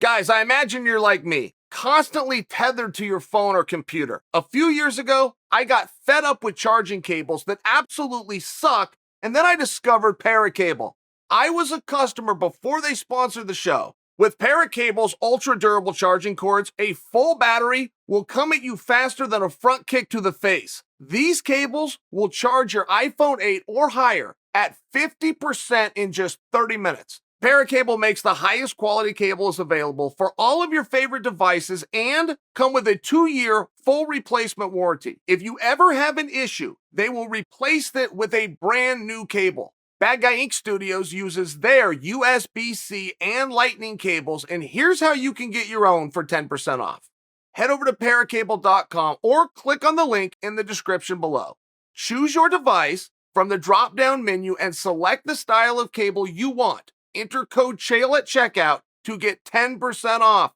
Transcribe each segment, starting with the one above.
Guys, I imagine you're like me, constantly tethered to your phone or computer. A few years ago, I got fed up with charging cables that absolutely suck, and then I discovered Paracable. I was a customer before they sponsored the show. With Paracable's ultra-durable charging cords, a full battery will come at you faster than a front kick to the face. These cables will charge your iPhone 8 or higher at 50% in just 30 minutes. Paracable makes the highest quality cables available for all of your favorite devices and come with a 2-year full replacement warranty. If you ever have an issue, they will replace it with a brand new cable. Bad Guy Ink Studios uses their USB-C and Lightning cables, and here's how you can get your own for 10% off. Head over to paracable.com or click on the link in the description below. Choose your device from the drop-down menu and select the style of cable you want. Enter code Chael at checkout to get 10% off.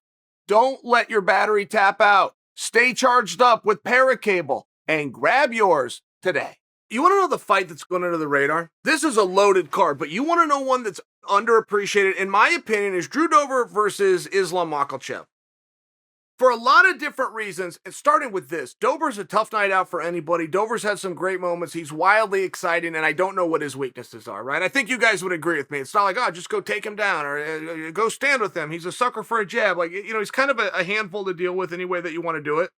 Don't let your battery tap out. Stay charged up with Paracable and grab yours today. You want to know the fight that's going under the radar? This is a loaded card, but you want to know one that's underappreciated, in my opinion, is Drew Dober versus Islam Makhachev. For a lot of different reasons, and starting with this, Dober's a tough night out for anybody. Dober's had some great moments. He's wildly exciting, and I don't know what his weaknesses are, right? I think you guys would agree with me. It's not like, oh, just go take him down or go stand with him. He's a sucker for a jab. Like, he's kind of a handful to deal with any way that you want to do it.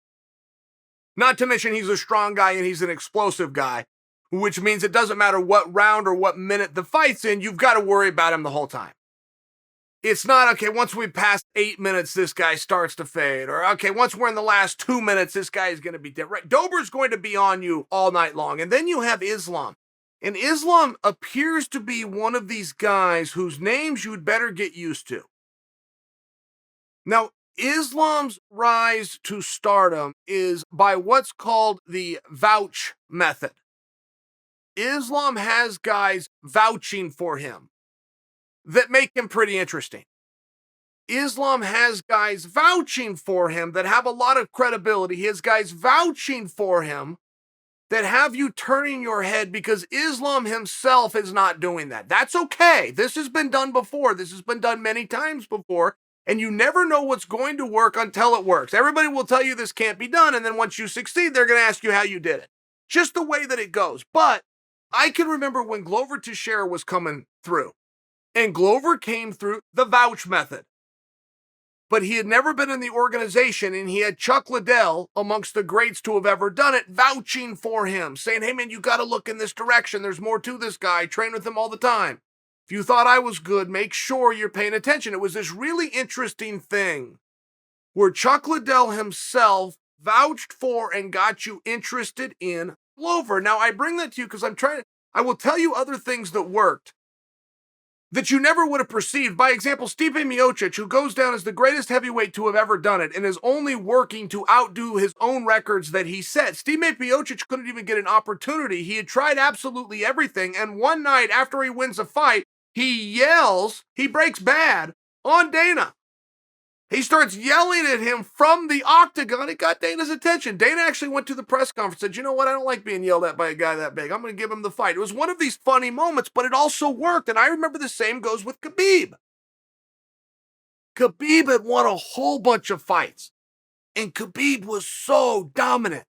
Not to mention he's a strong guy and he's an explosive guy, which means it doesn't matter what round or what minute the fight's in, you've got to worry about him the whole time. It's not, okay, once we pass 8 minutes, this guy starts to fade. Or, okay, once we're in the last 2 minutes, this guy is going to be dead. Right? Dober's going to be on you all night long. And then you have Islam. And Islam appears to be one of these guys whose names you'd better get used to. Now, Islam's rise to stardom is by what's called the vouch method. Islam has guys vouching for him that make him pretty interesting. Islam has guys vouching for him that have a lot of credibility. He has guys vouching for him that have you turning your head because Islam himself is not doing that. That's okay. This has been done before. This has been done many times before, and you never know what's going to work until it works. Everybody will tell you this can't be done, and then once you succeed, they're going to ask you how you did it. Just the way that it goes. But I can remember when Glover Teixeira was coming through. And Glover came through the vouch method. But he had never been in the organization, and he had Chuck Liddell, amongst the greats to have ever done it, vouching for him, saying, hey man, you got to look in this direction. There's more to this guy. Train with him all the time. If you thought I was good, make sure you're paying attention. It was this really interesting thing where Chuck Liddell himself vouched for and got you interested in Glover. Now, I bring that to you because I will tell you other things that worked that you never would have perceived. By example, Stipe Miocic, who goes down as the greatest heavyweight to have ever done it and is only working to outdo his own records that he set. Stipe Miocic couldn't even get an opportunity. He had tried absolutely everything, and one night after he wins a fight, he yells, he breaks bad on Dana. He starts yelling at him from the octagon. It got Dana's attention. Dana actually went to the press conference and said, you know what? I don't like being yelled at by a guy that big. I'm going to give him the fight. It was one of these funny moments, but it also worked. And I remember the same goes with Khabib. Khabib had won a whole bunch of fights, and Khabib was so dominant.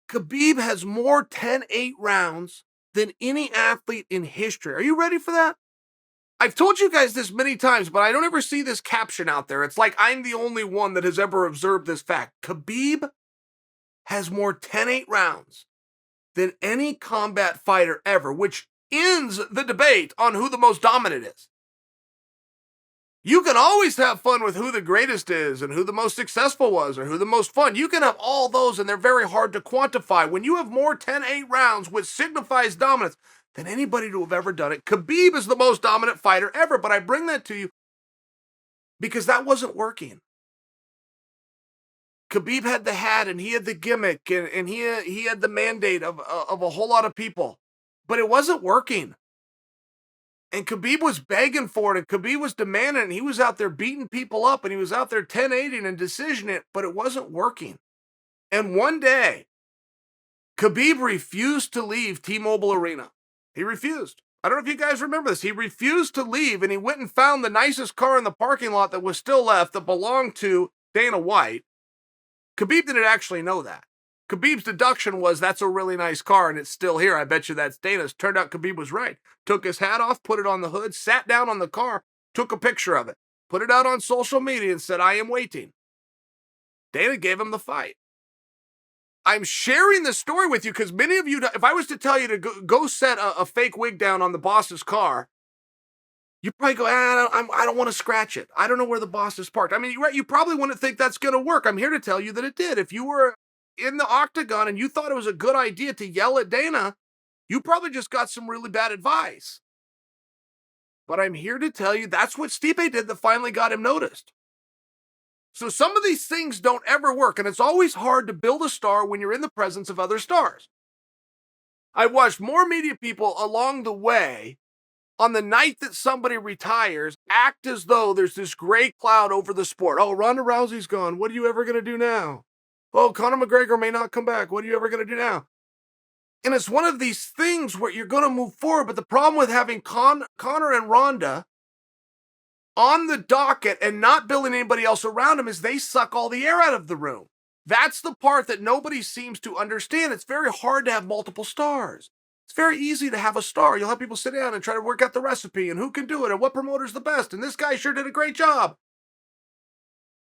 Khabib has more 10-8 rounds than any athlete in history. Are you ready for that? I've told you guys this many times, but I don't ever see this caption out there. It's like I'm the only one that has ever observed this fact. Khabib has more 10-8 rounds than any combat fighter ever, which ends the debate on who the most dominant is. You can always have fun with who the greatest is and who the most successful was or who the most fun. You can have all those, and they're very hard to quantify. When you have more 10-8 rounds, which signifies dominance, than anybody to have ever done it. Khabib is the most dominant fighter ever, but I bring that to you because that wasn't working. Khabib had the hat and he had the gimmick and he had the mandate of a whole lot of people, but it wasn't working. And Khabib was begging for it, and Khabib was demanding it, and he was out there beating people up, and he was out there 10-8ing and decisioning it, but it wasn't working. And one day, Khabib refused to leave T-Mobile Arena. He refused. I don't know if you guys remember this. He refused to leave, and he went and found the nicest car in the parking lot that was still left that belonged to Dana White. Khabib didn't actually know that. Khabib's deduction was, that's a really nice car, and it's still here. I bet you that's Dana's. Turned out Khabib was right. Took his hat off, put it on the hood, sat down on the car, took a picture of it, put it out on social media, and said, I am waiting. Dana gave him the fight. I'm sharing this story with you because many of you, if I was to tell you to go set a fake wig down on the boss's car, you probably go, I don't want to scratch it. I don't know where the boss is parked. I mean, you probably wouldn't think that's going to work. I'm here to tell you that it did. If you were in the octagon and you thought it was a good idea to yell at Dana, you probably just got some really bad advice. But I'm here to tell you that's what Stipe did that finally got him noticed. So some of these things don't ever work, and it's always hard to build a star when you're in the presence of other stars. I watched more media people along the way on the night that somebody retires act as though there's this gray cloud over the sport. Oh, Ronda Rousey's gone. What are you ever going to do now? Oh, Conor McGregor may not come back. What are you ever going to do now? And it's one of these things where you're going to move forward, but the problem with having Conor and Ronda on the docket and not building anybody else around them is they suck all the air out of the room. That's the part that nobody seems to understand. It's very hard to have multiple stars. It's very easy to have a star. You'll have people sit down and try to work out the recipe and who can do it and what promoter's the best. And this guy sure did a great job.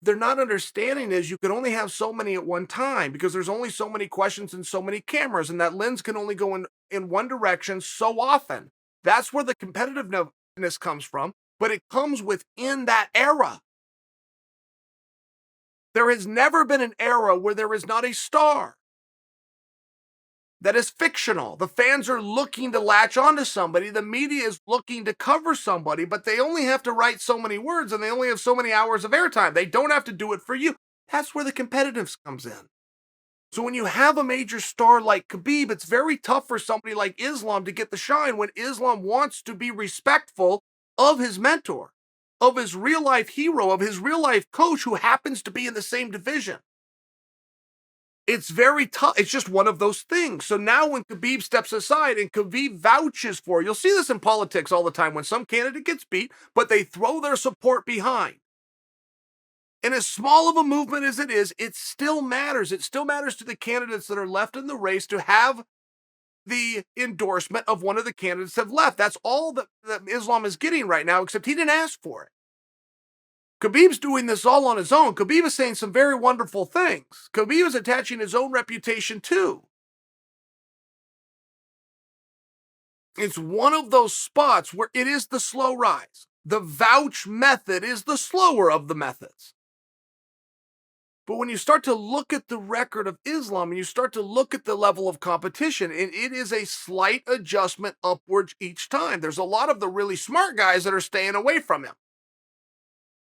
They're not understanding is you can only have so many at one time because there's only so many questions and so many cameras, and that lens can only go in one direction so often. That's where the competitiveness comes from, but it comes within that era. There has never been an era where there is not a star that is fictional. The fans are looking to latch onto somebody. The media is looking to cover somebody, but they only have to write so many words and they only have so many hours of airtime. They don't have to do it for you. That's where the competitiveness comes in. So when you have a major star like Khabib, it's very tough for somebody like Islam to get the shine when Islam wants to be respectful of his mentor, of his real life hero, of his real life coach who happens to be in the same division. It's very tough. It's just one of those things. So now when Khabib steps aside and Khabib vouches for, you'll see this in politics all the time when some candidate gets beat, but they throw their support behind. And as small of a movement as it is, it still matters. It still matters to the candidates that are left in the race to have the endorsement of one of the candidates that have left. That's all that Islam is getting right now, except he didn't ask for it. Khabib's doing this all on his own. Khabib is saying some very wonderful things. Khabib is attaching his own reputation too. It's one of those spots where it is the slow rise. The vouch method is the slower of the methods. But when you start to look at the record of Islam and you start to look at the level of competition, and it is a slight adjustment upwards each time. There's a lot of the really smart guys that are staying away from him.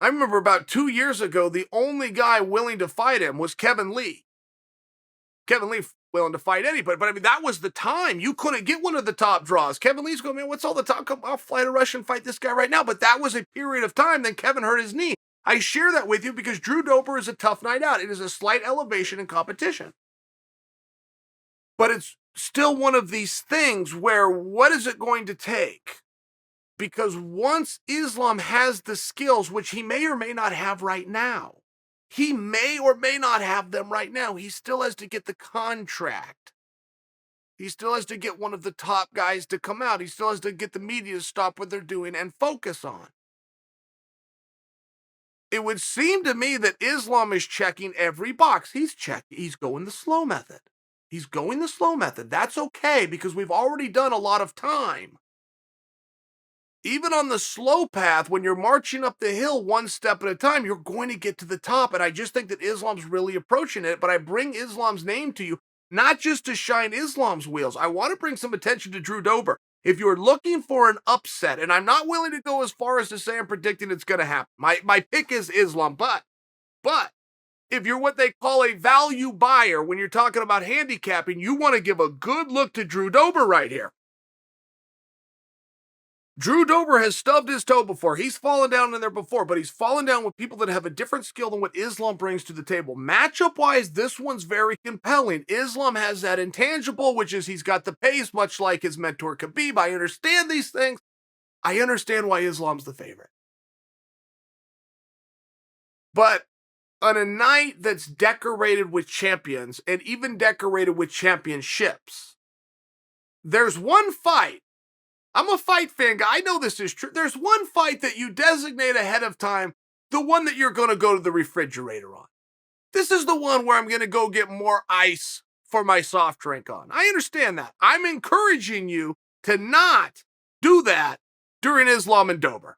I remember about 2 years ago, the only guy willing to fight him was Kevin Lee. Kevin Lee willing to fight anybody, but I mean, that was the time. You couldn't get one of the top draws. Kevin Lee's going, man, what's all the top? Come, I'll fly to Russia and fight this guy right now. But that was a period of time. Then Kevin hurt his knee. I share that with you because Drew Dober is a tough night out. It is a slight elevation in competition. But it's still one of these things where what is it going to take? Because once Islam has the skills, which he may or may not have right now, he may or may not have them right now. He still has to get the contract. He still has to get one of the top guys to come out. He still has to get the media to stop what they're doing and focus on. It would seem to me that Islam is checking every box. He's going the slow method. He's going the slow method. That's okay because we've already done a lot of time. Even on the slow path, when you're marching up the hill one step at a time, you're going to get to the top. And I just think that Islam's really approaching it. But I bring Islam's name to you, not just to shine Islam's wheels. I want to bring some attention to Drew Dober. If you're looking for an upset, and I'm not willing to go as far as to say I'm predicting it's going to happen. My pick is Islam. But if you're what they call a value buyer, when you're talking about handicapping, you want to give a good look to Drew Dober right here. Drew Dober has stubbed his toe before. He's fallen down in there before, but he's fallen down with people that have a different skill than what Islam brings to the table. Matchup wise, this one's very compelling. Islam has that intangible, which is he's got the pace, much like his mentor Khabib. I understand these things. I understand why Islam's the favorite. But on a night that's decorated with champions and even decorated with championships, there's one fight. I'm a fight fan guy. I know this is true. There's one fight that you designate ahead of time, the one that you're going to go to the refrigerator on. This is the one where I'm going to go get more ice for my soft drink on. I understand that. I'm encouraging you to not do that during Islam and Dober.